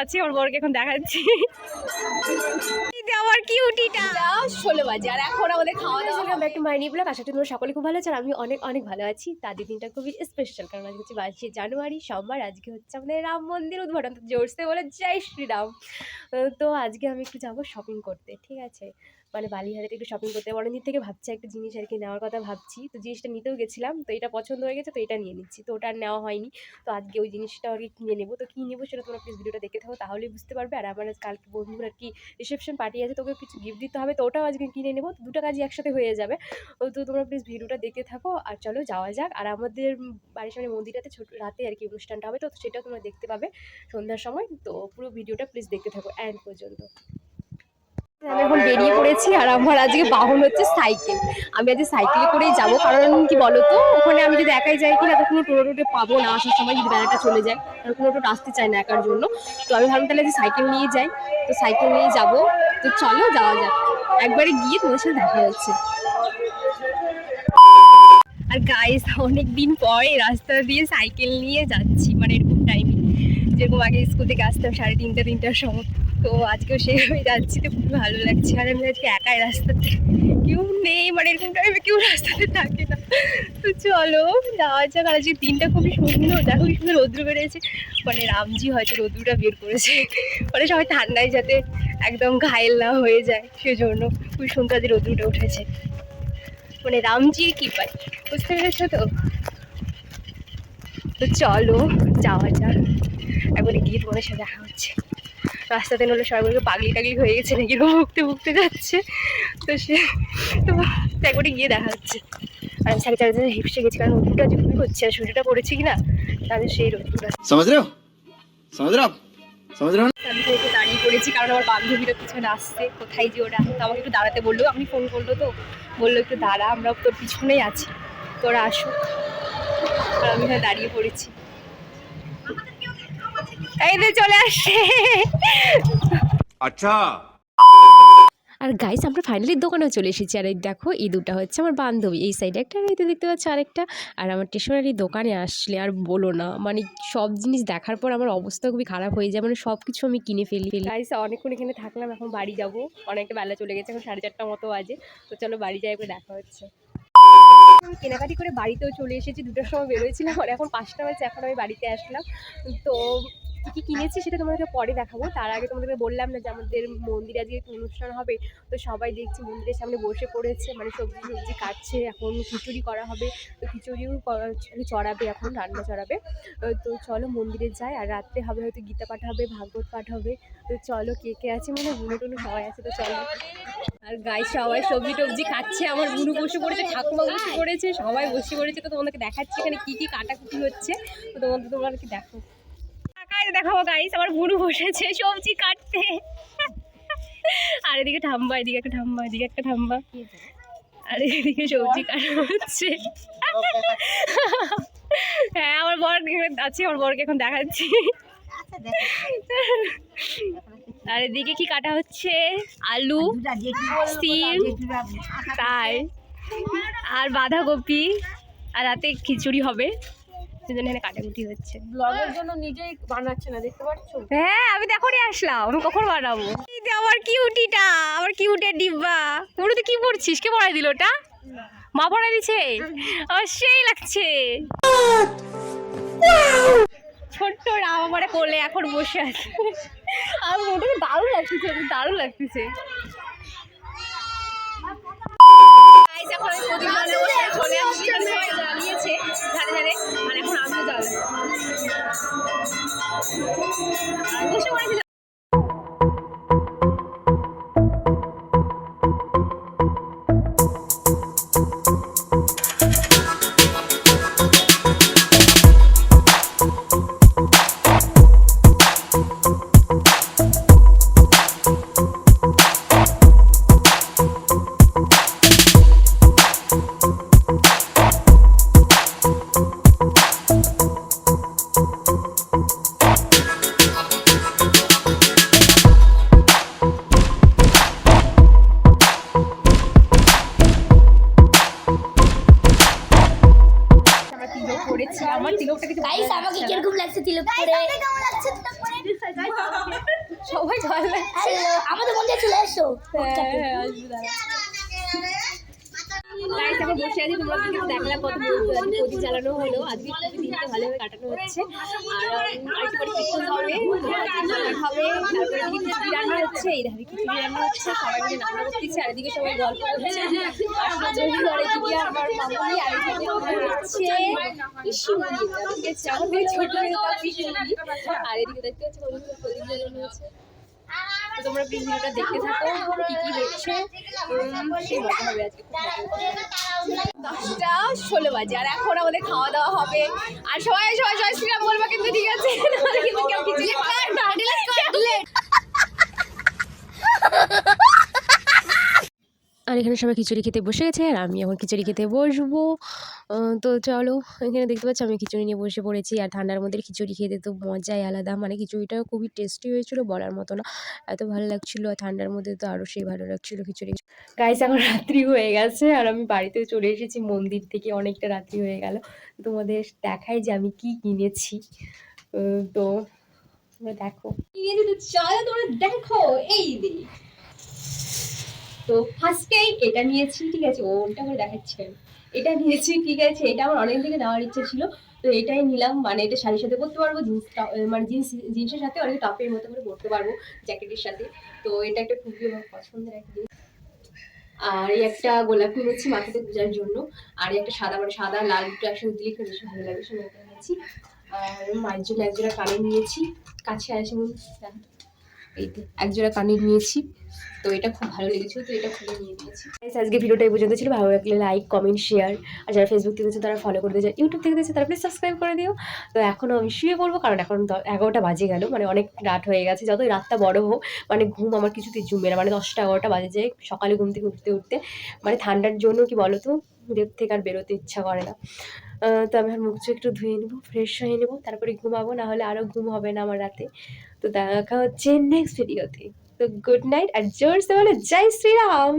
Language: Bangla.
আছি, ওর বরকে এখন দেখাচ্ছি। আমার কিউটিটা 16 বাজে আর এখন আমাদের খাওয়া দাওয়া হবে। Back to my new blog. আশা করি তোমরা সকলে খুব ভালো আছো আর আমি অনেক অনেক ভালো আছি। তাদের দিনটা খুবই স্পেশাল, কারণ আজকে হচ্ছে 22শে জানুয়ারি সোমবার। আজকে হচ্ছে আমাদের রাম মন্দির উদ্বোধন। তো জোরসে বলে জয় শ্রীরাম। তো আজকে আমি একটু যাবো শপিং করতে, ঠিক আছে, মানে বালিহাড়েতে একটু শপিং করতে। অনেকদিন থেকে ভাবছি একটা জিনিস আর কি নেওয়ার কথা ভাবছি, তো জিনিসটা নিতেও গেছিলাম, তো এটা পছন্দ হয়ে গেছে, তো এটা নিয়ে নিচ্ছি। তো ওটা আর নেওয়া হয়নি, তো আজকে ওই জিনিসটা আর কি কিনে নেবো। তো কী নেবো সেটা তোমরা প্লিজ ভিডিওটা দেখে থাকো, তাহলেই বুঝতে পারবে। আর আমার কালকে বন্ধুর আর কি রিসেপশন পার্টি আছে, তোকে কিছু গিফট দিতে হবে, তো ওটাও আজকে কিনে নেবো। তো দুটো কাজই একসাথে হয়ে যাবে। তো তোমরা প্লিজ ভিডিওটা দেখতে থাকো আর চলো যাওয়া যাক। আর আমাদের বাড়ির সামনে মন্দিরটাতে ছোট রাতে আর কি অনুষ্ঠানটা হবে, তো সেটাও তোমরা দেখতে পাবে সন্ধ্যার সময়। তো পুরো ভিডিওটা প্লিজ দেখতে থাকো এন্ড পর্যন্ত। আমি এখন বেরিয়ে পড়েছি আর আমার আজকে বাহন হচ্ছে সাইকেল। আমি আজকে সাইকেলে করেই যাবো, কারণ কি বলতো, ওখানে আমি যদি একাই যাই কিনা তো কোনো টোটো পাবো না আসার সময়, যদি বেড়াটা চলে যায়, আর কোনো টোটো আসতে চায় না একার জন্য। তো আমি ভাবলাম তাহলে যে সাইকেল নিয়ে যাই, তো সাইকেল নিয়ে যাবো। তো চলো যাওয়া যাক, একবারে গিয়ে তোমার সাথে দেখা হচ্ছে। আর গাইস, অনেক দিন পরে রাস্তা দিয়ে সাইকেল নিয়ে যাচ্ছি, মানে এরকম টাইমে, যেরকম আগে স্কুল থেকে আসতাম 3:30-3টার সময়। তো আজকেও সেইভাবে যাচ্ছি, তো খুব ভালো লাগছে। আর আমি আজকে একাই রাস্তাতে, কেউ নেই, মানে এরকম টাইমে কেউ রাস্তাতে থাকে না। তো চলো যাওয়া যাক। আর আজকে দিনটা খুবই সুন্দর, দেখো কি সুন্দর রৌদ্র বেরিয়েছে, মানে রামজি হয়তো রৌদ্রটা বের করেছে, মানে সবাই ঠান্ডায় যাতে একদম ঘায়েল না হয়ে যায় সেজন্য খুবই সুন্দর আজ রৌদ্রটা উঠেছে, মানে রামজির কি পাই, বুঝতে পেরেছো তো? তো চলো যাওয়া যাক, একবারে গিয়ে তোমাদের সাথে দেখা হচ্ছে। রাস্তাতে নলে সবাইগুলোকে পাগলি টাগলি হয়ে গেছে নাকি, ভুগতে ভুগতে যাচ্ছে, তো সে তো একবারে গিয়ে দেখা হচ্ছে। আর আমি সাড়ে 4 হিপসে গেছি, কারণ রোদটা যে খুবই হচ্ছে, আর সূর্যটা পড়েছে কিনা তাদের সেই রোদটা আমি তো একটু দাঁড়িয়ে পড়েছি, কারণ আমার বান্ধবীরা পিছনে আসছে। কোথায় যে ওরা, তো আমাকে একটু দাঁড়াতে বললো, আমি ফোন করলো, তো বললো একটু দাঁড়া, আমরা তোর পিছনেই আছি, তোরা আসুক। আর আমি এখানে দাঁড়িয়ে পড়েছি, এই যে চলে আসছে। আচ্ছা। আর গাইস, আমরা ফাইনালি দোকানেও চলে এসেছি। আর এই দেখো, এই দুটো হচ্ছে আমার বান্ধবী, এই সাইডে একটা, আর এই দেখতে পাচ্ছি আরেকটা। আর আমার স্টেশনারি দোকানে আসলে আর বলো না, মানে সব জিনিস দেখার পর আমার অবস্থা খুবই খারাপ হয়ে যায়, মানে সব কিছু আমি কিনে ফেলি। গাইস, অনেকক্ষণ এখানে থাকলাম, এখন বাড়ি যাবো, অনেকটা বেলা চলে গেছে, এখন 4:30 মতো বাজে। তো চলো বাড়ি যাই, একবার দেখা হচ্ছে। কেনাকাটি করে বাড়িতেও চলে এসেছি, 2টার সময় বেরোয়েছিলাম, আর এখন 5টা বাজে, এখন আমি বাড়িতে আসলাম। তো কী কিনেছি সেটা তোমাদেরকে পরে দেখাবো। তার আগে তোমাদেরকে বললাম না যে আমাদের মন্দিরে আজকে একটু অনুষ্ঠান হবে, তো সবাই দেখছি মন্দিরের সামনে বসে পড়েছে, মানে সবজি কাটছে, এখন খিচুড়ি করা হবে, তো খিচুড়িও চড়াবে, এখন রান্না চড়াবে। তো চলো মন্দিরে যাই, আর রাত্রে হবে হয়তো গীতা পাঠ হবে, ভাগবত পাঠ হবে। তো চলো, কে কে আছে, মানে বুনো টুনো সবাই আছে, তো চলো। আর গাই সবাই সবজি টবজি খাচ্ছে, আমার বুনু বসে পড়েছে, ঠাকুমা বসে পড়েছে, সবাই বসে পড়েছে। তো তোমাদেরকে দেখাচ্ছি এখানে কি কি কাটাকুটি হচ্ছে, তো তোমরা কি দেখো, দেখাবো গাইস, আমার বুনু বসেছে সবজি কাটতে। আর এদিকে ঠাম্বা, এদিকে একটা ঠাম্বা, এদিকে একটা ঠাম্বা, আর এদিকে সবজি কাটা হচ্ছে। হ্যাঁ, আমার বর আছে, আমার বরকে এখন দেখাচ্ছি। আর এদিকে কি কাটা হচ্ছে, আলু, সিম, তাই আর বাঁধাকপি, আর রাতে খিচুড়ি হবে, সেজন্য এখানে কাটাকুটি হচ্ছে। ব্লগের জন্য নিজেই বানাচ্ছে না, দেখতে পাচ্ছ? হ্যাঁ, আমি দেখোনি আসলাম, আমি কখন বানাবো। এই যে আমার কিউটিটা, আমার কিউটের ডিব্বা। ওটা তুই কি পড়ছিস, কে পড়াই দিল ওটা? মা পড়াই দিছে, আমার সেই লাগছে। ছোট্ট রাম আমার কোলে এখন বসে আছে, আর ওটাকে দারুণ লাগতেছে, দারুণ লাগতেছে। এখন আমি প্রদীপ চলে আসছি, সবাই জ্বালিয়েছে ধারে ধারে, আর এখন আমিও জ্বালাবো, বসে পড়েছি। সবাই ভালো লাগছে। আমাদের মন্দিরে চলে এসো। হ্যাঁ, আসবে দাঁড়া। গাইস আমরা বসে আছি, তোমরা কিন্তু দেখলাম কত প্রদীপ জ্বালানো হলো। আজকে দিনটা ভালোভাবে কাটানো হচ্ছে। আর আরেকটু পরে কীর্তন হবে, হবে, তারপরে এদিকে খিচুড়ি রান্না হচ্ছে, এই ধারে খিচুড়ি রান্না হচ্ছে, সবাই মিলে রান্না করতেছে, আর এদিকে সবাই গল্প করছে। আর এদিকে আমার মামুনি, আর এদিকে হচ্ছে পিসিমণি, ঠিক আছে, আমার থেকে ছোট মেয়েটা পিসিমণি। আর এদিকে দেখতে হচ্ছে প্রদীপ জ্বালানো হচ্ছে। তো তোমরা প্লিজ ভিডিওটা দেখতে থাকো, কি কি হচ্ছে সেই মজা হবে আজকে। 10টা 16 বাজে আর এখন আমাদের খাওয়া দাওয়া হবে। আর সবাই সবাই জয় শ্রীরাম বলবো কিন্তু, ঠিক আছে? নাহলে কিন্তু কেউ খিচুড়ি খায় না। আর এখানে সবাই খিচুড়ি খেতে বসে গেছে, আর আমি এখন খিচুড়ি খেতে বসবো। তো চলো, এখানে দেখতে পাচ্ছি আমি খিচুড়ি নিয়ে বসে পড়েছি। আর ঠান্ডার মধ্যে খিচুড়ি খেতে তো মজাই আলাদা, মানে খিচুড়িটাও খুবই টেস্টি হয়েছিল, বলার মতো না, এত ভালো লাগছিলো। আর ঠান্ডার মধ্যে তো আরও সেই ভালো লাগছিলো খিচুড়ি। গাইস এখন রাত্রি হয়ে গেছে আর আমি বাড়িতে চলে এসেছি মন্দির থেকে, অনেকটা রাত্রি হয়ে গেল। তোমাদের দেখাই যে আমি কি কিনেছি। তো দেখো কিনেছি, তো চলো তোমরা দেখো। এই দিক তো ফার্স্টেই এটা নিয়েছি, ঠিক আছে, ওটা করে দেখাচ্ছি। এটা নিয়েছি, ঠিক আছে, এটা আমার অনেক থেকে নেওয়ার ইচ্ছে ছিল, তো এটাই নিলাম। মানে এটা শাড়ির সাথে পরতে পারবো, জিন্সটা মানে জিন্সের সাথে অনেক টপের মতো করে পরতে পারবো, জ্যাকেটের সাথে। তো এটা একটা খুবই আমার পছন্দের একটা জিনিস। আর এই একটা গোলাপ নিয়েছি মাথাতে পূজার জন্য। আর এই একটা সাদা, মানে সাদা লাল দুটো একসাথে দিলে একটু বেশি ভালো লাগে, সেটা একটা নিয়েছি। আর মায়ের জন্য একজোড়া কানের নিয়েছি, কাছে আসে এই তো একজোড়া কানের নিয়েছি। তো এটা খুব ভালো লেগেছিল, তো এটা খুলে নিয়ে নিয়েছি। আজকে ভিডিওটা এই পর্যন্ত ছিল। ভালো লাগলে লাইক, কমেন্ট, শেয়ার। আর যারা ফেসবুক থেকে দেখছে তারা ফলো করে দিয়েছে, ইউটিউব থেকে দেখছে তারা প্লিজ সাবস্ক্রাইব করে দিও। তো এখনও আমি শুয়ে পড়বো, কারণ এখন 11টা বাজে গেল, মানে অনেক রাত হয়ে গেছে। যতই রাতটা বড় হোক, মানে ঘুম আমার কিছুতেই জমবে না, মানে 10টা 11টা বাজে যায় সকালে ঘুম থেকে উঠতে উঠতে। মানে ঠান্ডার জন্য কি বলো তো, দেব থেকে আর বেরোতে ইচ্ছা করে না। তো আমি মুখ চোখ একটু ধুয়ে নেবো, ফ্রেশ হয়ে নেবো, তারপরে ঘুমাবো, না হলে আরও ঘুম হবে না আমার রাতে। তো দেখা হচ্ছে নেক্সট ভিডিওতে। তো গুড নাইট, আর জোরসে বলো জয় শ্রীরাম।